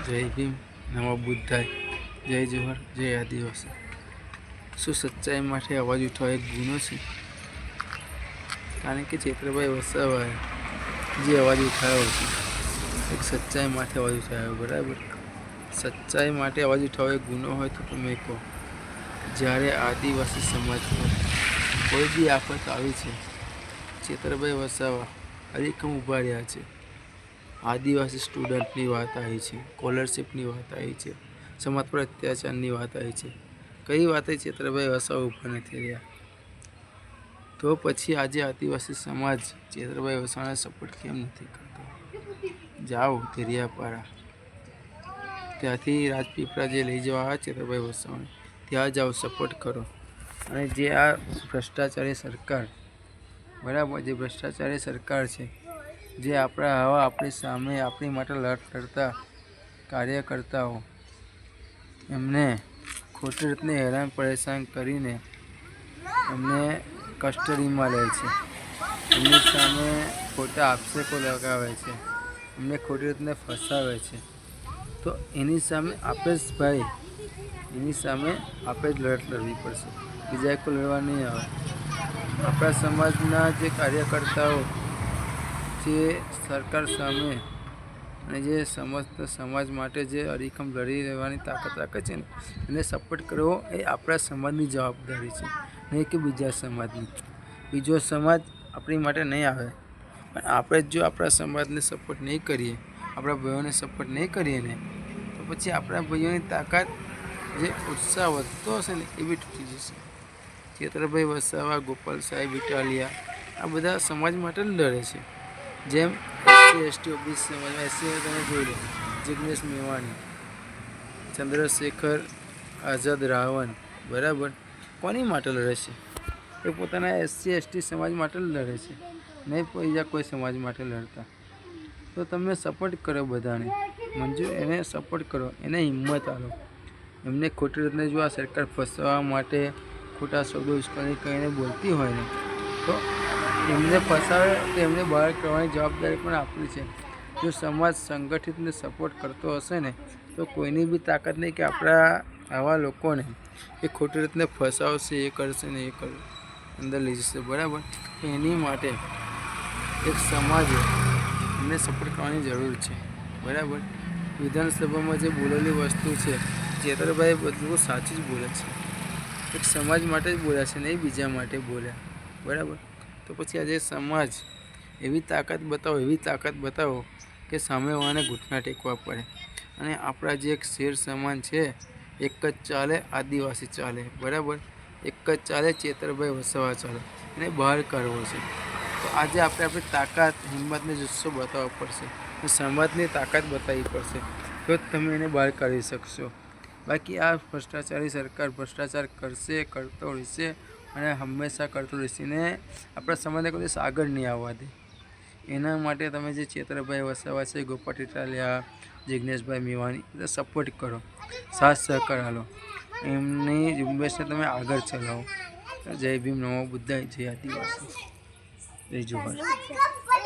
જય ભીમ, નમો બુદ્ધાય, જય જોહર, જય આદિવાસી। શું સચ્ચાઈ માટે અવાજ ઉઠાવવો એક ગુનો છે? કારણ કે ચેતરભાઈ વસાવાએ જે અવાજ ઉઠાવ્યો છે એક સચ્ચાઈ માટે અવાજ ઉઠાવ્યો, બરાબર। સચ્ચાઈ માટે અવાજ ઉઠાવવો એક ગુનો હોય તો તમે કહો, જ્યારે આદિવાસી સમાજ પર કોઈ બી આફત આવી છે, ચેતરભાઈ વસાવા અડીખમ ઊભા રહ્યા છે। આદિવાસી સ્ટુડન્ટની વાત આવી છે, સ્કોલરશિપની વાત આવી છે, સમાજ પર અત્યાચારની વાત આવી છે, કઈ વાતે ચેતરભાઈ વસાવા ઊભા નથી રહ્યા? તો પછી આજે આદિવાસી સમાજ ચેતરભાઈ વસાવાને સપોર્ટ કેમ નથી કરતો? જાઓ ધેરિયાપાડા, ત્યાંથી રાજપીપળા જે લઈ જવા આવ્યા ચેતરભાઈ વસાવાને, ત્યાં જાઓ, સપોર્ટ કરો। અને જે આ ભ્રષ્ટાચારી સરકાર, બરાબર, જે ભ્રષ્ટાચારી સરકાર છે, જે આપણી સામે આપણી માટે લડતા કાર્યકર્તાઓ એમને ખોટી રીતને હેરાન પરેશાન કરીને એમને કસ્ટડીમાં લે છે, એમની સામે ખોટા આક્ષેપો લગાવે છે, એમને ખોટી રીતને ફસાવે છે, તો એની સામે એની સામે આપણે જ લડત લડવી પડશે, બીજા કોઈ લડવા નહીં આવે। આપણા સમાજના જે કાર્યકર્તાઓ જે સરકાર સામે અને જે સમસ્ત સમાજ માટે જે અડીખમ લડી રહેવાની તાકાત રાખે છે ને, એને સપોર્ટ કરવો એ આપણા સમાજની જવાબદારી છે, નહીં કે બીજા સમાજની। બીજો સમાજ આપણી માટે નહીં આવે, પણ આપણે જો આપણા સમાજને સપોર્ટ નહીં કરીએ, આપણા ભાઈઓને સપોર્ટ નહીં કરીએ ને, તો પછી આપણા ભાઈઓની તાકાત, જે ઉત્સાહ વધતો હશે ને, એ બી તૂટી જશે। ચેતરભાઈ વસાવા, ગોપાલ સાહેબ ઇટાલિયા, આ બધા સમાજ માટે જ લડે છે। જેમ SC ST OBC સમાજમાં SC તમે જોઈ લો, જિગ્નેશ મેવાણી, ચંદ્રશેખર આઝાદ રાવણ, બરાબર, કોની માટે લડે છે? એ પોતાના SC ST સમાજ માટે જ લડે છે, નહીં બીજા કોઈ સમાજ માટે લડતા। તો તમે સપોર્ટ કરો બધાને, મંજૂર એને સપોર્ટ કરો, એને હિંમત આપો। એમને ખોટી રીતને જો આ સરકાર ફસાવવા માટે ખોટા શબ્દો ઉશ્કેરણી કરીને બોલતી હોય ને, તો એમને ફસાવે તો એમને બહાર કરવાની જવાબદારી પણ આપણી છે। જો સમાજ સંગઠિતને સપોર્ટ કરતો હશે ને, તો કોઈની બી તાકાત નહીં કે આપણા આવા લોકોને એ ખોટી રીતને ફસાવશે, એ કરશે ને એ અંદર લઈ જશે, બરાબર। તો એની માટે એક સમાજે એમને સપોર્ટ કરવાની જરૂર છે, બરાબર। વિધાનસભામાં જે બોલેલી વસ્તુ છે, ચેતરભાઈ બધું સાચું જ બોલે છે, એક સમાજ માટે જ બોલ્યા છે, નહીં બીજા માટે બોલ્યા, બરાબર। તો પછી આજે સમાજ એવી તાકાત બતાવો કે સામેવાળાને ઘૂંટણા ટેકવા પડે। અને આપણા જે એક શેર સમાન છે, એક જ ચાલે, આદિવાસી ચાલે, બરાબર, એક જ ચાલે, ચેતરભાઈ વસાવા ચાલે, એને બહાર કાઢવો છે। તો આજે આપણે આપણી તાકાત, હિંમતને જુસ્સો બતાવવો પડશે, સમાજની તાકાત બતાવવી પડશે, તો જ તમે એને બહાર કાઢી શકશો। બાકી આ ભ્રષ્ટાચારી સરકાર ભ્રષ્ટાચાર કરશે, કરતો રહેશે અને હંમેશા કરતો રહેશે ને આપણા સમાજને કોઈ દિવસ આગળ નહીં આવવા દે। એના માટે તમે જે ચેતરભાઈ વસાવા છે, ગોપાલ ઇટાલિયા, જિગ્નેશભાઈ મેવાણી, એટલે સપોર્ટ કરો, સાથ સહકાર આલો, એમની ઝુંબેશને તમે આગળ ચલાવો। જય ભીમ, નમો બુદ્ધાય, જય આદિવાસી, જય જોહર।